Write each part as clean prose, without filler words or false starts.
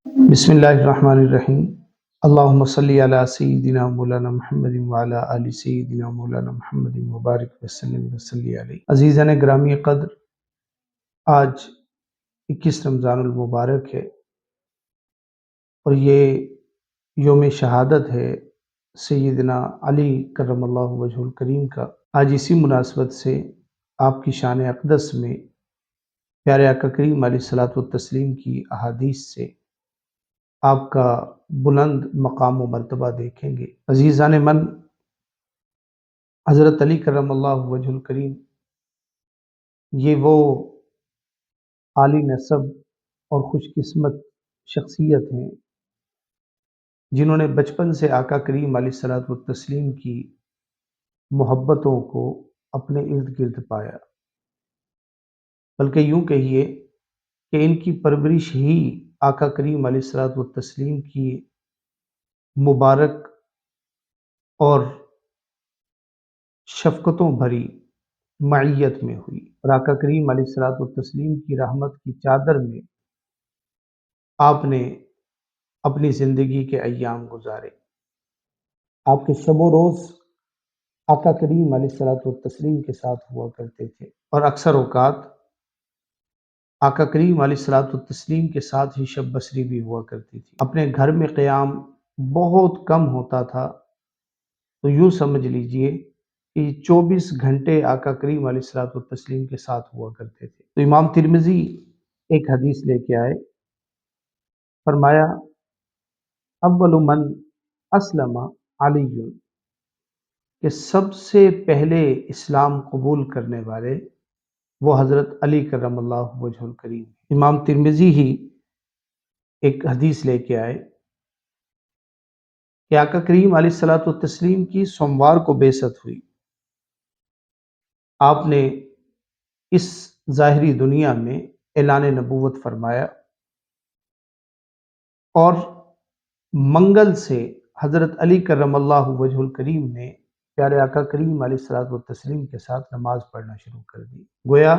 بسم اللہ الرحمن الرحیم۔ اللہم صلی علی سیدنا مولانا محمد وعلی آل سیدنا مولانا محمد مبارک وسلم وصلی علیہ۔ عزیزان گرامی قدر، آج 21 رمضان المبارک ہے اور یہ یوم شہادت ہے سیدنا علی کرم اللہ وجہ الکریم کا۔ آج اسی مناسبت سے آپ کی شان اقدس میں پیارے آقا کریم علیہ الصلوۃ والتسلیم کی احادیث سے آپ کا بلند مقام و مرتبہ دیکھیں گے۔ عزیزان من، حضرت علی کرم اللہ وجہ الکریم یہ وہ عالی نسب اور خوش قسمت شخصیت ہیں جنہوں نے بچپن سے آقا کریم علیہ الصلوۃ والتسلیم کی محبتوں کو اپنے ارد گرد پایا، بلکہ یوں کہیے کہ ان کی پرورش ہی آقا کریم علیہ الصلوۃ والتسلیم کی مبارک اور شفقتوں بھری معیت میں ہوئی، اور آقا کریم علیہ الصلوۃ والتسلیم کی رحمت کی چادر میں آپ نے اپنی زندگی کے ایام گزارے۔ آپ کے شب و روز آقا کریم علیہ الصلوۃ والتسلیم کے ساتھ ہوا کرتے تھے، اور اکثر اوقات آقا کریم علیہ الصلوۃ والتسلیم کے ساتھ ہی شب بسری بھی ہوا کرتی تھی۔ اپنے گھر میں قیام بہت کم ہوتا تھا، تو یوں سمجھ لیجئے کہ 24 گھنٹے آقا کریم علیہ الصلوۃ والتسلیم کے ساتھ ہوا کرتے تھے۔ تو امام ترمذی ایک حدیث لے کے آئے، فرمایا اول من اسلم علی، کہ سب سے پہلے اسلام قبول کرنے والے وہ حضرت علی کرم اللہ وجہ الکریم۔ امام ترمذی ہی ایک حدیث لے کے آئے کہ آقا کریم علیہ الصلوۃ والتسلیم کی سوموار کو بعثت ہوئی۔ آپ نے اس ظاہری دنیا میں اعلان نبوت فرمایا، اور منگل سے حضرت علی کرم اللہ وجہ الکریم نے پیارے آقا کریم علیہ الصلوۃ والتسلیم کے ساتھ نماز پڑھنا شروع کر دی۔ گویا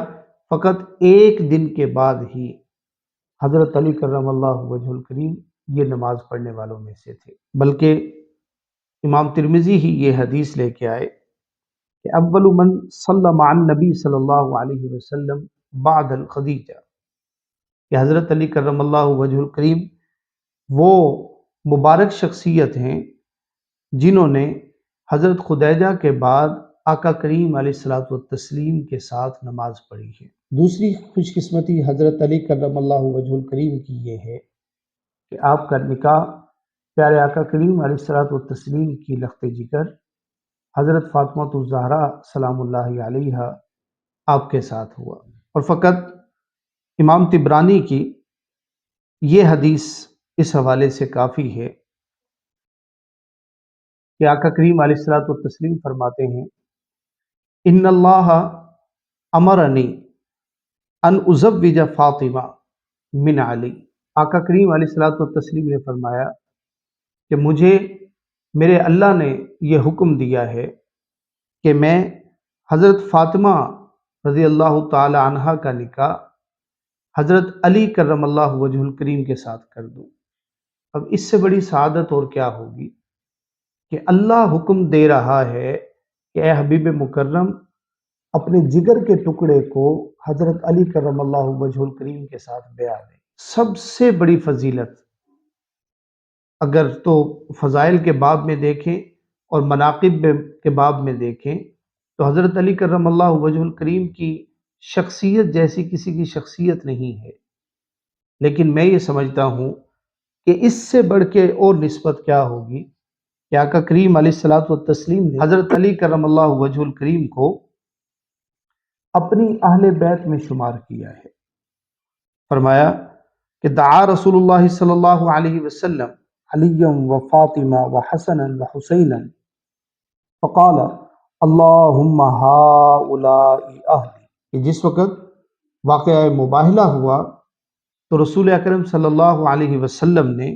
فقط ایک دن کے بعد ہی حضرت علی کرم اللہ وجہ الکریم یہ نماز پڑھنے والوں میں سے تھے، بلکہ امام ترمذی ہی یہ حدیث لے کے آئے کہ اول من صلی مع النبی صلی اللہ علیہ وسلم بعد الخدیجہ، کہ حضرت علی کرم اللہ وجہ الکریم وہ مبارک شخصیت ہیں جنہوں نے حضرت خدیجہ کے بعد آقا کریم علیہ الصلوۃ والتسلیم کے ساتھ نماز پڑھی ہے۔ دوسری خوش قسمتی حضرت علی کرم اللہ وجہ الکریم کی یہ ہے کہ آپ کا نکاح پیارے آقا کریم علیہ الصلوۃ والتسلیم کی لخت جگر حضرت فاطمہ الزہرا سلام اللہ علیہا آپ کے ساتھ ہوا، اور فقط امام طبرانی کی یہ حدیث اس حوالے سے کافی ہے کہ آقا کریم علیہ الصلوۃ والتسلیم فرماتے ہیں ان اللہ امرنی ان ازوج فاطمہ من علی۔ آقا کریم علیہ الصلوۃ والتسلیم نے فرمایا کہ مجھے میرے اللہ نے یہ حکم دیا ہے کہ میں حضرت فاطمہ رضی اللہ تعالی عنہا کا نکاح حضرت علی کرم اللہ وجہ الکریم کے ساتھ کر دوں۔ اب اس سے بڑی سعادت اور کیا ہوگی کہ اللہ حکم دے رہا ہے کہ اے حبیب مکرم اپنے جگر کے ٹکڑے کو حضرت علی کرم اللہ وجہ الکریم کے ساتھ بیعہ دے۔ سب سے بڑی فضیلت اگر تو فضائل کے باب میں دیکھیں اور مناقب کے باب میں دیکھیں تو حضرت علی کرم اللہ وجہ الکریم کی شخصیت جیسی کسی کی شخصیت نہیں ہے، لیکن میں یہ سمجھتا ہوں کہ اس سے بڑھ کے اور نسبت کیا ہوگی کہ آقا کریم علیہ الصلوۃ والتسلیم نے حضرت علی کرم اللہ وجہ الکریم کو اپنی اہل بیت میں شمار کیا ہے۔ فرمایا کہ دعا رسول اللہ صلی اللہ علیہ وسلم علی و فاطمہ و حسن و حسین فقال اللہم ہؤلاء اہلی، کہ جس وقت واقعہ مباہلہ ہوا تو رسول اکرم صلی اللہ علیہ وسلم نے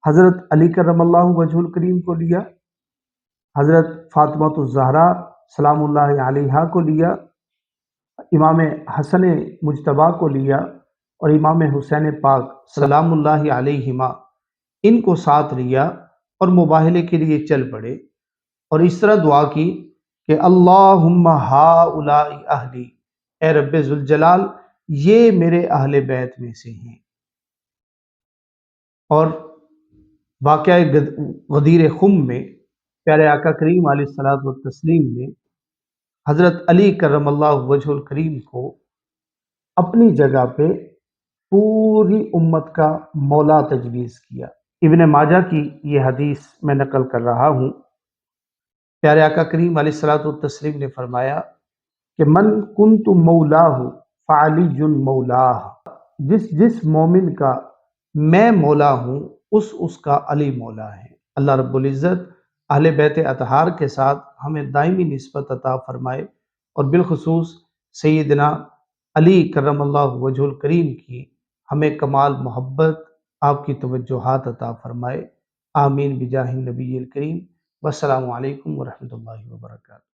حضرت علی کرم اللہ وجہ الکریم کو لیا، حضرت فاطمہ الزہرا سلام اللہ علیہا کو لیا، امام حسن مجتبیٰ کو لیا، اور امام حسین پاک سلام اللہ علیہما ان کو ساتھ لیا اور مباہلے کے لیے چل پڑے، اور اس طرح دعا کی کہ اللہم ہؤلاء اہلی، اے رب ذوالجلال یہ میرے اہل بیت میں سے ہیں۔ اور واقعہ غدیر خم میں پیارے آقا کریم علیہ الصلوۃ والتسلیم نے حضرت علی کرم اللہ وجہ الکریم کو اپنی جگہ پہ پوری امت کا مولا تجویز کیا۔ ابن ماجہ کی یہ حدیث میں نقل کر رہا ہوں۔ پیارے آقا کریم علیہ الصلوۃ والتسلیم نے فرمایا کہ من کنت مولاہ فعلی مولاہ، جس مومن کا میں مولا ہوں اس کا علی مولا ہے۔ اللہ رب العزت اہل بیت اطہار کے ساتھ ہمیں دائمی نسبت عطا فرمائے، اور بالخصوص سیدنا علی کرم اللہ وجہ الکریم کی ہمیں کمال محبت، آپ کی توجہات عطا فرمائے۔ آمین بجاہ النبی الکریم۔ والسلام علیکم ورحمۃ اللہ وبرکاتہ۔